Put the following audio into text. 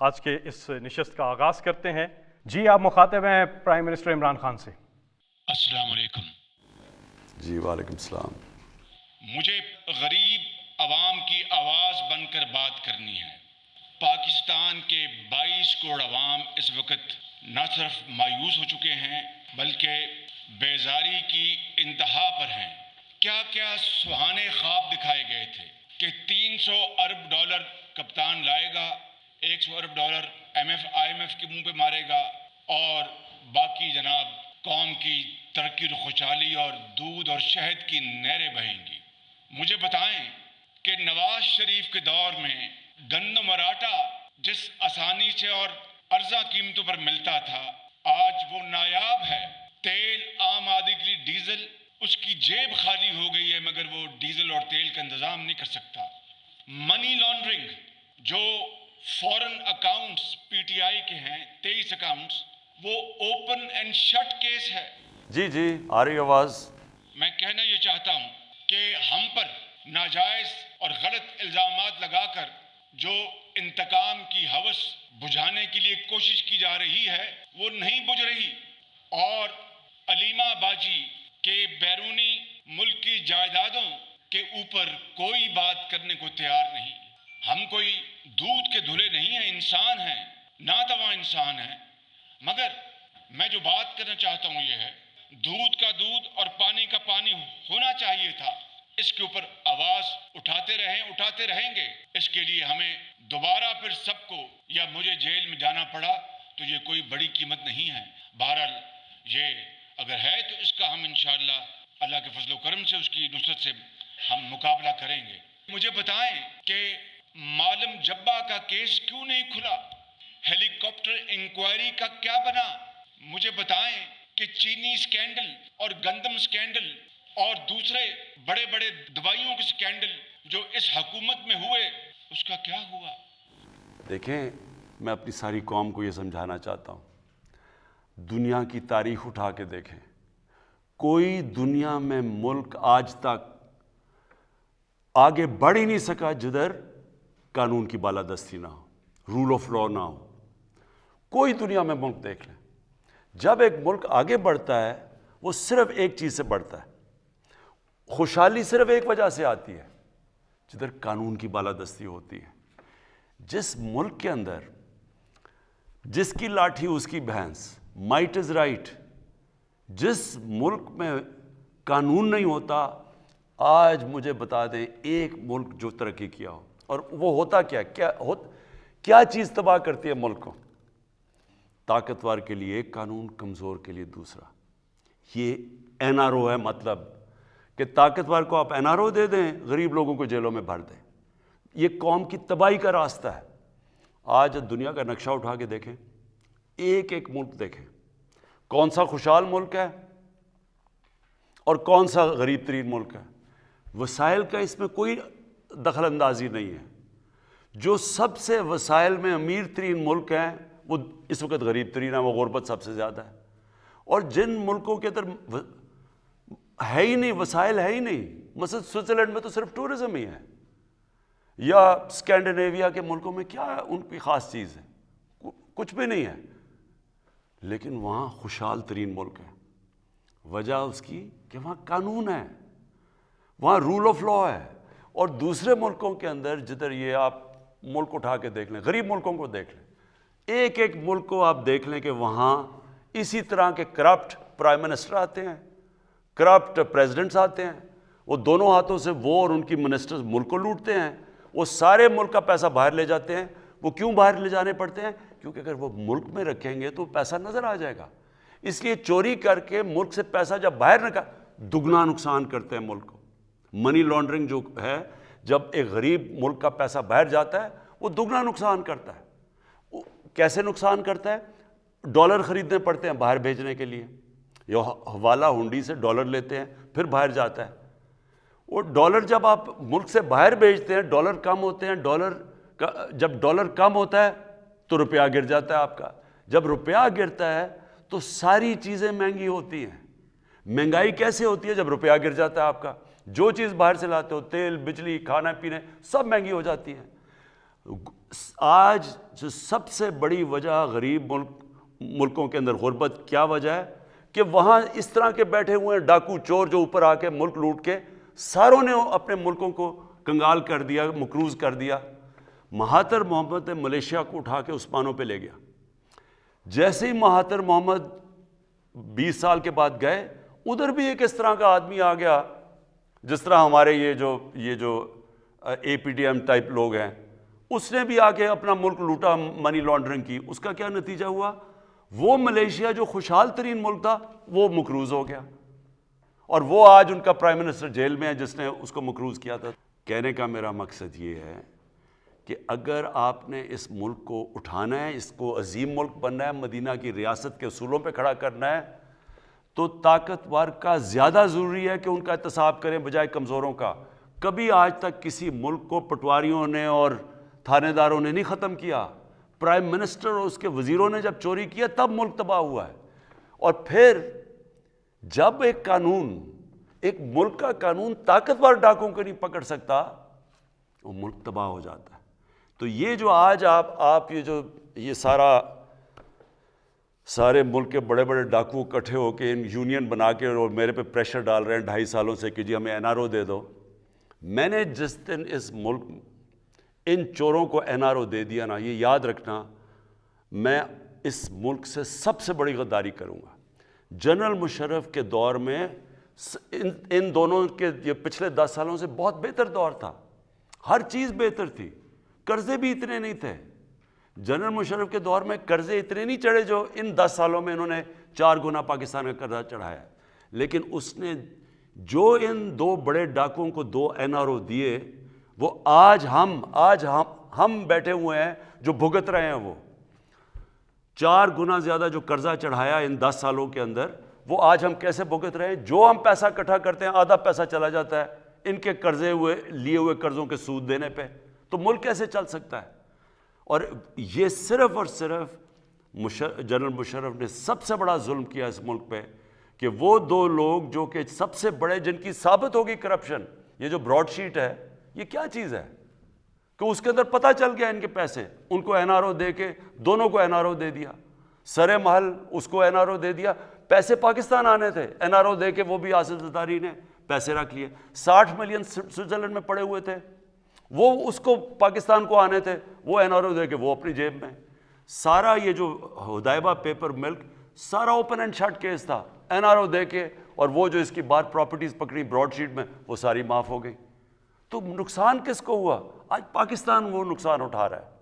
آج کے اس نشست کا آغاز کرتے ہیں۔ جی آپ مخاطب ہیں پرائم منسٹر عمران خان سے۔ السلام علیکم۔ جی وعلیکم السلام۔ مجھے غریب عوام کی آواز بن کر بات کرنی ہے۔ پاکستان کے 22 کروڑ عوام اس وقت نہ صرف مایوس ہو چکے ہیں بلکہ بیزاری کی انتہا پر ہیں۔ کیا کیا سہانے خواب دکھائے گئے تھے کہ 300 ارب ڈالر کپتان لائے گا، 100 ارب ڈالر IMF کے منہ پہ مارے گا، اور باقی جناب قوم کی ترقی و خوشحالی اور دودھ اور شہد کی نہریں بہیں گی۔ مجھے بتائیں کہ نواز شریف کے دور میں گندم اور آٹا جس آسانی سے اور ارزاں قیمتوں پر ملتا تھا، آج وہ نایاب ہے۔ تیل عام آدمی کے لیے ڈیزل، اس کی جیب خالی ہو گئی ہے مگر وہ ڈیزل اور تیل کا انتظام نہیں کر سکتا۔ منی لانڈرنگ، جو فورن اکاؤنٹس PTI کے ہیں 23 اکاؤنٹس، وہ اوپن اینڈ شٹ کیس ہے۔ جی آ رہی آواز۔ میں کہنا یہ چاہتا ہوں کہ ہم پر ناجائز اور غلط الزامات لگا کر جو انتقام کی ہوس بجھانے کے لیے کوشش کی جا رہی ہے وہ نہیں بجھ رہی، اور علیمہ باجی کے بیرونی ملک کی جائیدادوں کے اوپر کوئی بات کرنے کو تیار نہیں۔ ہم کوئی دودھ کے دھلے نہیں ہیں، انسان ہیں، ناتواں انسان ہیں، مگر میں جو بات کرنا چاہتا ہوں یہ ہے، دودھ کا دودھ اور پانی کا پانی ہونا چاہیے تھا۔ اس کے اوپر آواز اٹھاتے رہیں گے۔ اس کے لیے ہمیں دوبارہ پھر سب کو یا مجھے جیل میں جانا پڑا تو یہ کوئی بڑی قیمت نہیں ہے۔ بہرحال یہ اگر ہے تو اس کا ہم انشاءاللہ اللہ کے فضل و کرم سے، اس کی نصرت سے ہم مقابلہ کریں گے۔ مجھے بتائیں کہ معلم جبہ کا کیس کیوں نہیں کھلا؟ ہیلی کاپٹر انکوائری کا کیا بنا؟ مجھے بتائیں کہ چینی سکینڈل اور گندم سکینڈل اور دوسرے بڑے بڑے دوائیوں کے سکینڈل جو اس حکومت میں ہوئے، اس کا کیا ہوا؟ دیکھیں، میں اپنی ساری قوم کو یہ سمجھانا چاہتا ہوں، دنیا کی تاریخ اٹھا کے دیکھیں، کوئی دنیا میں ملک آج تک آگے بڑھ ہی نہیں سکا جدھر قانون کی بالادستی نہ ہو، رول آف لا نہ ہو۔ کوئی دنیا میں ملک دیکھ لیں، جب ایک ملک آگے بڑھتا ہے وہ صرف ایک چیز سے بڑھتا ہے، خوشحالی صرف ایک وجہ سے آتی ہے، جدھر قانون کی بالادستی ہوتی ہے۔ جس ملک کے اندر جس کی لاٹھی اس کی بھینس، مائٹ از رائٹ، جس ملک میں قانون نہیں ہوتا، آج مجھے بتا دیں ایک ملک جو ترقی کیا ہو، اور وہ ہوتا کیا چیز تباہ کرتی ہے ملک کو؟ طاقتور کے لیے ایک قانون، کمزور کے لیے دوسرا۔ یہ NRO ہے، مطلب کہ طاقتور کو آپ NRO دے دیں، غریب لوگوں کو جیلوں میں بھر دیں۔ یہ قوم کی تباہی کا راستہ ہے۔ آج دنیا کا نقشہ اٹھا کے دیکھیں، ایک ایک ملک دیکھیں، کون سا خوشحال ملک ہے اور کون سا غریب ترین ملک ہے۔ وسائل کا اس میں کوئی دخل اندازی نہیں ہے۔ جو سب سے وسائل میں امیر ترین ملک ہیں وہ اس وقت غریب ترین ہے، وہ غربت سب سے زیادہ ہے۔ اور جن ملکوں کے اندر ہے ہی نہیں، وسائل ہے ہی نہیں، مثلا سوئٹزرلینڈ میں تو صرف ٹورزم ہی ہے، یا اسکینڈینیویا کے ملکوں میں کیا ہے ان کی خاص چیز ہے؟ کچھ بھی نہیں ہے، لیکن وہاں خوشحال ترین ملک ہے۔ وجہ اس کی کہ وہاں قانون ہے، وہاں رول آف لا ہے۔ اور دوسرے ملکوں کے اندر جدھر یہ آپ ملک اٹھا کے دیکھ لیں، غریب ملکوں کو دیکھ لیں، ایک ایک ملک کو آپ دیکھ لیں کہ وہاں اسی طرح کے کرپٹ پرائم منسٹر آتے ہیں، کرپٹ پریزیڈنٹس آتے ہیں، وہ دونوں ہاتھوں سے وہ اور ان کی منسٹرز ملک کو لوٹتے ہیں، وہ سارے ملک کا پیسہ باہر لے جاتے ہیں۔ وہ کیوں باہر لے جانے پڑتے ہیں؟ کیونکہ اگر وہ ملک میں رکھیں گے تو پیسہ نظر آ جائے گا، اس لیے چوری کر کے ملک سے پیسہ جب باہر دگنا نقصان کرتے ہیں ملک کو۔ منی لانڈرنگ جو ہے، جب ایک غریب ملک کا پیسہ باہر جاتا ہے وہ دگنا نقصان کرتا ہے۔ وہ کیسے نقصان کرتا ہے؟ ڈالر خریدنے پڑتے ہیں باہر بھیجنے کے لیے، یا حوالہ ہنڈی سے ڈالر لیتے ہیں پھر باہر جاتا ہے۔ وہ ڈالر جب آپ ملک سے باہر بھیجتے ہیں، ڈالر کم ہوتے ہیں، جب ڈالر کم ہوتا ہے تو روپیہ گر جاتا ہے آپ کا، جب روپیہ گرتا ہے تو ساری چیزیں مہنگی ہوتی ہیں۔ مہنگائی کیسے ہوتی ہے؟ جب روپیہ گر جاتا ہے آپ کا، جو چیز باہر سے لاتے ہو، تیل، بجلی، کھانا پینے، سب مہنگی ہو جاتی ہیں۔ آج جو سب سے بڑی وجہ غریب ملکوں کے اندر غربت کیا وجہ ہے کہ وہاں اس طرح کے بیٹھے ہوئے ہیں ڈاکو چور جو اوپر آ کے ملک لوٹ کے ساروں نے اپنے ملکوں کو کنگال کر دیا, مقروض کر دیا. مہاتر محمد نے ملیشیا کو اٹھا کے عثمانوں پہ لے گیا. جیسے ہی مہاتر محمد 20 سال کے بعد گئے, ادھر بھی ایک اس طرح کا آدمی آ گیا جس طرح ہمارے یہ جو اے پی ڈی ایم ٹائپ لوگ ہیں, اس نے بھی آ کے اپنا ملک لوٹا, منی لانڈرنگ کی. اس کا کیا نتیجہ ہوا؟ وہ ملیشیا جو خوشحال ترین ملک تھا وہ مقروض ہو گیا, اور وہ آج ان کا پرائم منسٹر جیل میں ہے جس نے اس کو مقروض کیا تھا. کہنے کا میرا مقصد یہ ہے کہ اگر آپ نے اس ملک کو اٹھانا ہے, اس کو عظیم ملک بننا ہے, مدینہ کی ریاست کے اصولوں پہ کھڑا کرنا ہے, تو طاقتور کا زیادہ ضروری ہے کہ ان کا احتساب کریں بجائے کمزوروں کا. کبھی آج تک کسی ملک کو پٹواریوں نے اور تھانے داروں نے نہیں ختم کیا. پرائم منسٹر اور اس کے وزیروں نے جب چوری کیا تب ملک تباہ ہوا ہے. اور پھر جب ایک ملک کا قانون طاقتور ڈاکوں کو نہیں پکڑ سکتا, وہ ملک تباہ ہو جاتا ہے. تو یہ جو آج آپ یہ سارے ملک کے بڑے بڑے ڈاکو اکٹھے ہو کے ان یونین بنا کے اور میرے پہ پریشر ڈال رہے ہیں 2.5 سالوں سے کہ جی ہمیں این آر او دے دو. میں نے جس دن اس ملک ان چوروں کو این آر او دے دیا نا, یہ یاد رکھنا, میں اس ملک سے سب سے بڑی غداری کروں گا. جنرل مشرف کے دور میں ان دونوں کے یہ پچھلے 10 سالوں سے بہت بہتر دور تھا, ہر چیز بہتر تھی, قرضے بھی اتنے نہیں تھے. جنرل مشرف کے دور میں قرضے اتنے نہیں چڑھے جو ان 10 سالوں میں انہوں نے 4 گنا پاکستان کا قرضہ چڑھایا. لیکن اس نے جو ان 2 بڑے ڈاکوں کو 2 این آر او دیے, وہ آج ہم بیٹھے ہوئے ہیں جو بھگت رہے ہیں. وہ 4 گنا زیادہ جو قرضہ چڑھایا ان 10 سالوں کے اندر, وہ آج ہم کیسے بھگت رہے ہیں. جو ہم پیسہ اکٹھا کرتے ہیں آدھا پیسہ چلا جاتا ہے ان کے لیے ہوئے قرضوں کے سود دینے پہ. تو ملک کیسے چل سکتا ہے؟ اور یہ صرف اور صرف جنرل مشرف نے سب سے بڑا ظلم کیا اس ملک پہ کہ وہ 2 لوگ جو کہ سب سے بڑے, جن کی ثابت ہوگی کرپشن. یہ جو براڈ شیٹ ہے یہ کیا چیز ہے کہ اس کے اندر پتہ چل گیا ان کے پیسے, ان کو این آر او دے کے دونوں کو این آر او دے دیا. سر محل اس کو این آر او دے دیا, پیسے پاکستان آنے تھے, این آر او دے کے وہ بھی آصف زرداری نے پیسے رکھ لیے. 60 ملین سوئٹزرلینڈ میں پڑے ہوئے تھے, وہ اس کو پاکستان کو آنے تھے, وہ این آر او دے کے وہ اپنی جیب میں. سارا یہ جو ہدایبہ پیپر ملک سارا اوپن اینڈ شٹ کیس تھا, این آر او دے کے, اور وہ جو اس کی بار پراپرٹیز پکڑی براڈ شیٹ میں وہ ساری معاف ہو گئی. تو نقصان کس کو ہوا؟ آج پاکستان وہ نقصان اٹھا رہا ہے.